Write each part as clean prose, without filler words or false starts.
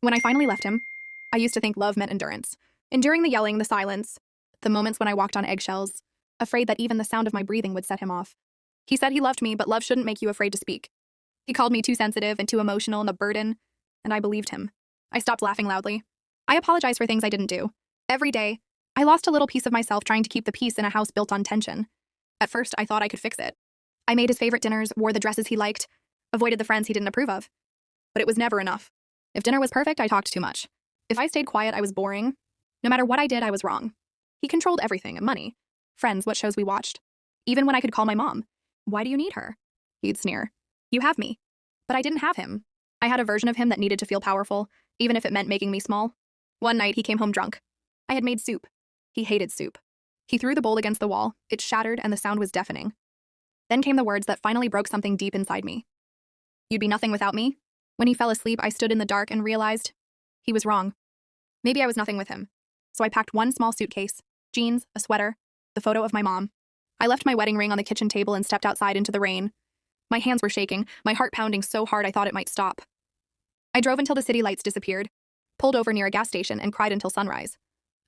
When I finally left him, I used to think love meant endurance. Enduring the yelling, the silence, the moments when I walked on eggshells, afraid that even the sound of my breathing would set him off. He said he loved me, but love shouldn't make you afraid to speak. He called me too sensitive and too emotional and a burden, and I believed him. I stopped laughing loudly. I apologized for things I didn't do. Every day, I lost a little piece of myself trying to keep the peace in a house built on tension. At first, I thought I could fix it. I made his favorite dinners, wore the dresses he liked, avoided the friends he didn't approve of. But it was never enough. If dinner was perfect, I talked too much. If I stayed quiet, I was boring. No matter what I did, I was wrong. He controlled everything: money, friends, what shows we watched. Even when I could call my mom. Why do you need her? He'd sneer. You have me. But I didn't have him. I had a version of him that needed to feel powerful, even if it meant making me small. One night, he came home drunk. I had made soup. He hated soup. He threw the bowl against the wall. It shattered, and the sound was deafening. Then came the words that finally broke something deep inside me. You'd be nothing without me? When he fell asleep, I stood in the dark and realized he was wrong. Maybe I was nothing with him. So I packed one small suitcase, jeans, a sweater, the photo of my mom. I left my wedding ring on the kitchen table and stepped outside into the rain. My hands were shaking, my heart pounding so hard I thought it might stop. I drove until the city lights disappeared, pulled over near a gas station, and cried until sunrise.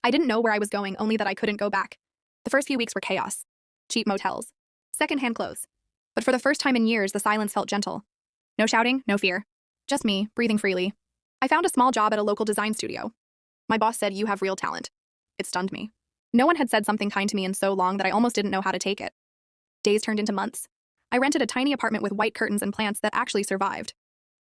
I didn't know where I was going, only that I couldn't go back. The first few weeks were chaos. Cheap motels. Second-hand clothes. But for the first time in years, the silence felt gentle. No shouting, no fear. Just me, breathing freely. I found a small job at a local design studio. My boss said, "You have real talent." It stunned me. No one had said something kind to me in so long that I almost didn't know how to take it. Days turned into months. I rented a tiny apartment with white curtains and plants that actually survived.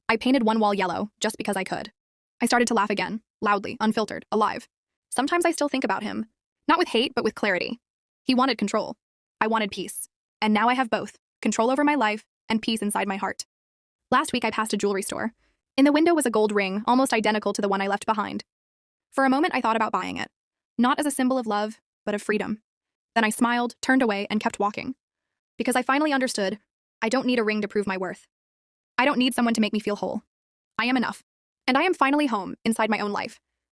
I painted one wall yellow, just because I could. I started to laugh again, loudly, unfiltered, alive. Sometimes I still think about him. Not with hate, but with clarity. He wanted control. I wanted peace. And now I have both: control over my life and peace inside my heart. Last week I passed a jewelry store. In the window was a gold ring, almost identical to the one I left behind. For a moment I thought about buying it. Not as a symbol of love, but of freedom. Then I smiled, turned away, and kept walking. Because I finally understood, I don't need a ring to prove my worth. I don't need someone to make me feel whole. I am enough. And I am finally home, inside my own life.